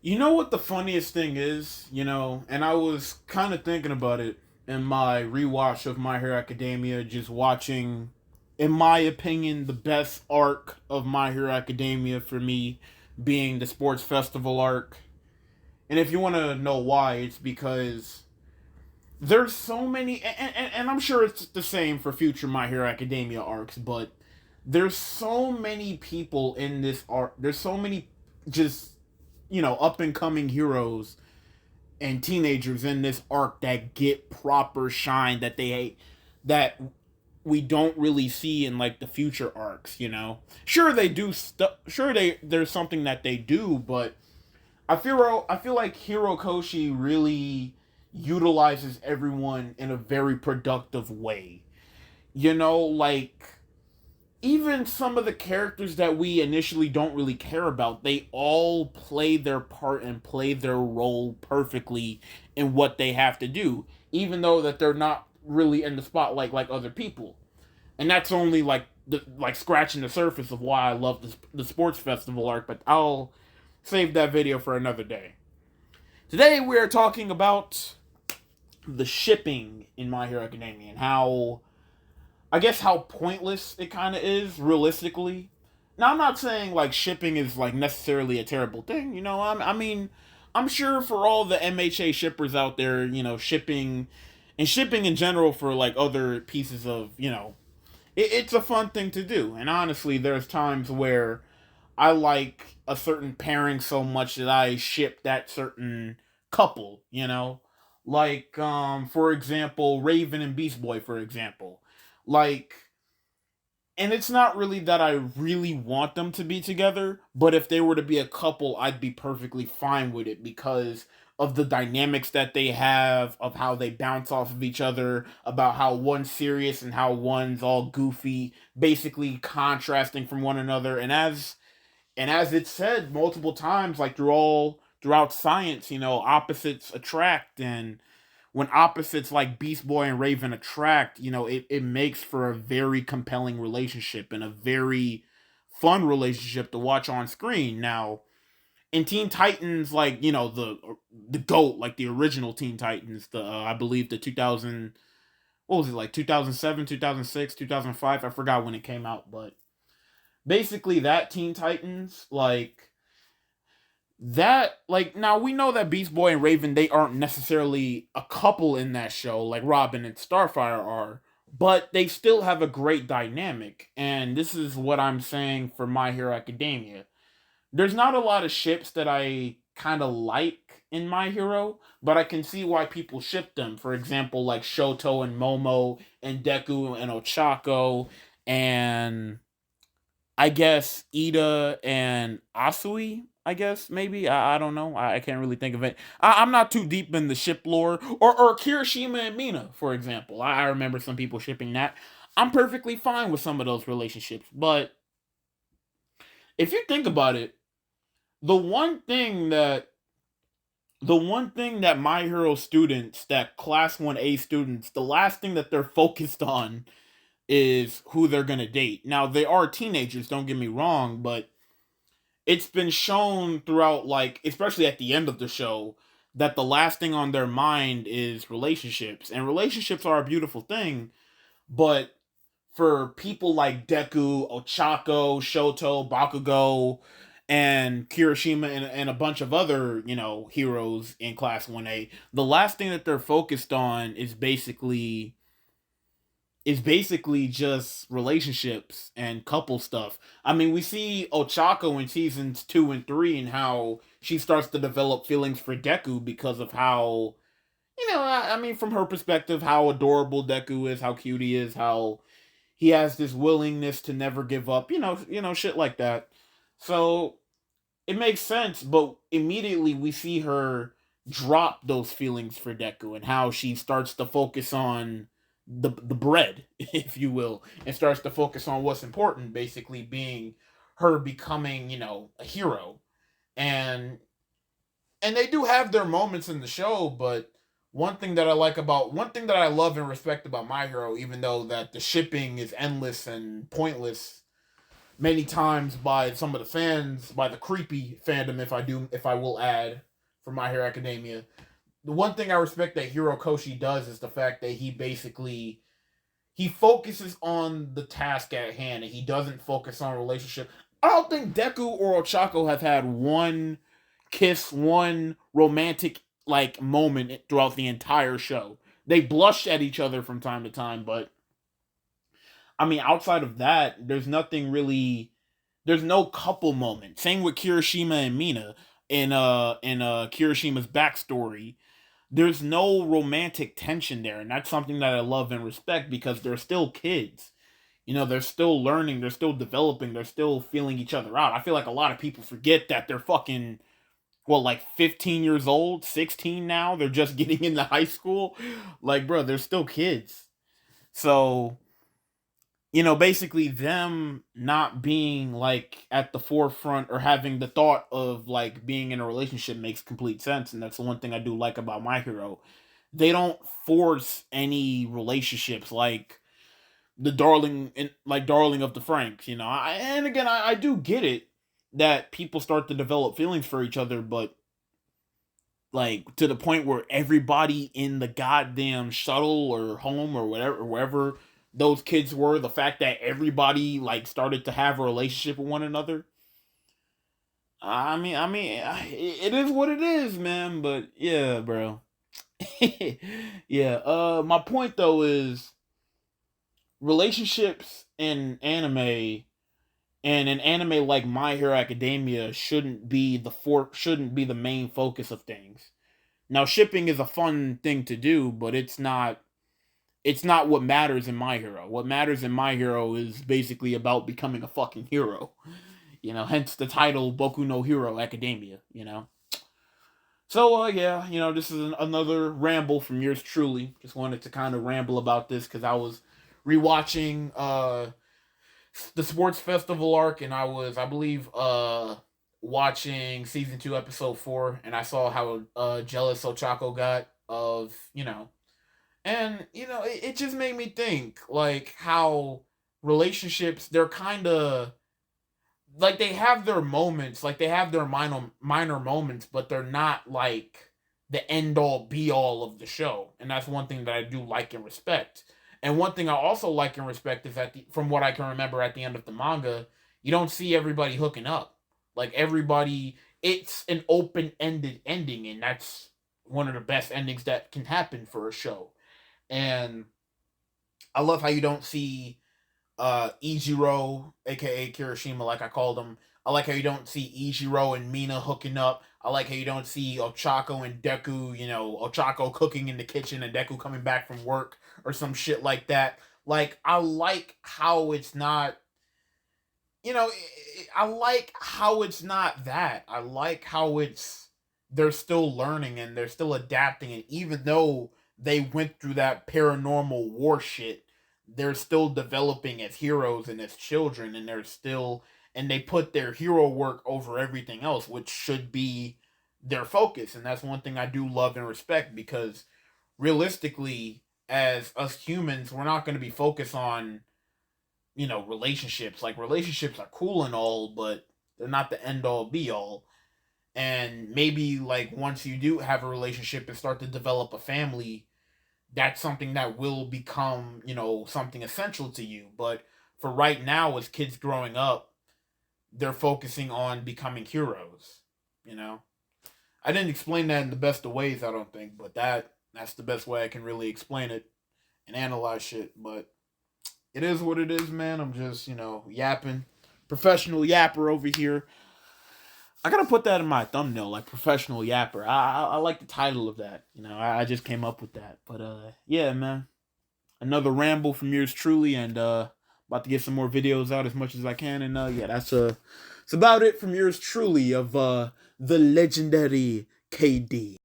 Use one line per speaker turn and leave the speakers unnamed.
You know what the funniest thing is, and I was kind of thinking about it in my rewatch of My Hero Academia, just watching, in my opinion, the best arc of My Hero Academia for me being the sports festival arc. And if you want to know why, it's because there's so many, and I'm sure it's the same for future My Hero Academia arcs, but there's so many people in this arc. There's so many just up and coming heroes and teenagers in this arc that get proper shine that we don't really see in like the future arcs. Sure they do stuff, sure there's something that they do, but I feel like Hirokoshi really utilizes everyone in a very productive way. Like even some of the characters that we initially don't really care about, they all play their part and play their role perfectly in what they have to do, even though that they're not really in the spotlight like other people. And that's only like scratching the surface of why I love the sports festival arc. But I'll save that video for another day. Today we are talking about the shipping in My Hero Academia and how pointless it kind of is realistically. Now I'm not saying like shipping is like necessarily a terrible thing. I'm sure for all the MHA shippers out there, shipping in general for like other pieces of it's a fun thing to do. And honestly, there's times where I like a certain pairing so much that I ship that certain couple. Like for example, Raven and Beast Boy, for example. Like, and it's not really that I really want them to be together, but if they were to be a couple, I'd be perfectly fine with it because of the dynamics that they have, of how they bounce off of each other, about how one's serious and how one's all goofy, basically contrasting from one another. And as it's said multiple times, like throughout science, opposites attract, and when opposites like Beast Boy and Raven attract, it makes for a very compelling relationship and a very fun relationship to watch on screen. Now, in Teen Titans, like the goat, like the original Teen Titans, the I believe the 2000, what was it, like 2007, 2006, 2005? I forgot when it came out, but basically that Teen Titans, now we know that Beast Boy and Raven, they aren't necessarily a couple in that show like Robin and Starfire are, but they still have a great dynamic. And this is what I'm saying for My Hero Academia. There's not a lot of ships that I kind of like in My Hero, but I can see why people ship them. For example, like Shoto and Momo and Deku and Ochako, and I guess Ida and Asui. I guess maybe I don't know. I can't really think of it. I'm not too deep in the ship lore, or Kirishima and Mina, for example. I remember some people shipping that. I'm perfectly fine with some of those relationships, but if you think about it, the one thing that My Hero students, that class 1A students, the last thing that they're focused on is who they're gonna date. Now they are teenagers, don't get me wrong, but it's been shown throughout, like especially at the end of the show, that the last thing on their mind is relationships. And relationships are a beautiful thing, but for people like Deku, Ochako, Shoto, Bakugo, and Kirishima, and a bunch of other, heroes in Class 1A, the last thing that they're focused on is basically just relationships and couple stuff. I mean, we see Ochako in seasons 2 and 3 and how she starts to develop feelings for Deku because of how, I mean, from her perspective, how adorable Deku is, how cute he is, how he has this willingness to never give up, shit like that. So it makes sense, but immediately we see her drop those feelings for Deku and how she starts to focus on the bread, if you will, and starts to focus on what's important, basically being her becoming, a hero. And they do have their moments in the show, but one thing that I love and respect about My Hero, even though that the shipping is endless and pointless, many times by some of the fans, by the creepy fandom, if I will add, for My Hero Academia. The one thing I respect that Hirokoshi does is the fact that he focuses on the task at hand and he doesn't focus on relationship. I don't think Deku or Ochako have had one kiss, one romantic like moment throughout the entire show. They blush at each other from time to time, but I mean, outside of that, there's nothing really. There's no couple moment. Same with Kirishima and Mina in Kirishima's backstory. There's no romantic tension there, and that's something that I love and respect because they're still kids. You know, they're still learning, they're still developing, they're still feeling each other out. I feel like a lot of people forget that they're fucking like 15 years old, 16 now. They're just getting into high school. Like, bro, they're still kids. So, basically them not being like at the forefront or having the thought of like being in a relationship makes complete sense. And that's the one thing I do like about My Hero. They don't force any relationships like darling of the Franxx, and again, I do get it that people start to develop feelings for each other, but like to the point where everybody in the goddamn shuttle or home or whatever, wherever those kids were, the fact that everybody like started to have a relationship with one another. It is what it is, man. But yeah, bro. Yeah. My point though is relationships in anime and an anime like My Hero Academia shouldn't be the main focus of things. Now, shipping is a fun thing to do, but it's not what matters in My Hero. What matters in My Hero is basically about becoming a fucking hero. Hence the title Boku no Hero Academia. So yeah, this is another ramble from yours truly. Just wanted to kind of ramble about this cuz I was rewatching the sports festival arc and I believe watching season 2 episode 4 and I saw how jealous Ochako got of, and it just made me think like how relationships they're kind of like they have their moments, like they have their minor moments, but they're not like the end all be all of the show. And that's one thing that I do like and respect. And one thing I also like and respect is from what I can remember at the end of the manga, you don't see everybody hooking up. Like everybody, it's an open-ended ending, and that's one of the best endings that can happen for a show. And I love how you don't see Ichiro, aka Kirishima, like I called him. I like how you don't see Ichiro and Mina hooking up. I like how you don't see Ochako and Deku, Ochako cooking in the kitchen and Deku coming back from work or some shit like that. Like, I like how it's not, I like how it's not that. I like how they're still learning and they're still adapting. And even though they went through that paranormal war shit, they're still developing as heroes and as children, and they put their hero work over everything else, which should be their focus. And that's one thing I do love and respect because realistically, as us humans, we're not going to be focused on, relationships. Like, relationships are cool and all, but they're not the end all be all. And maybe, like, once you do have a relationship and start to develop a family, that's something that will become, something essential to you. But for right now, as kids growing up, they're focusing on becoming heroes. I didn't explain that in the best of ways, I don't think, but that's the best way I can really explain it and analyze shit. But it is what it is, man. I'm just, yapping. Professional yapper over here. I gotta put that in my thumbnail, like professional yapper. I like the title of that. I just came up with that. But yeah, man. Another ramble from yours truly, and about to get some more videos out as much as I can. And yeah, that's it's about it from yours truly of the legendary KD.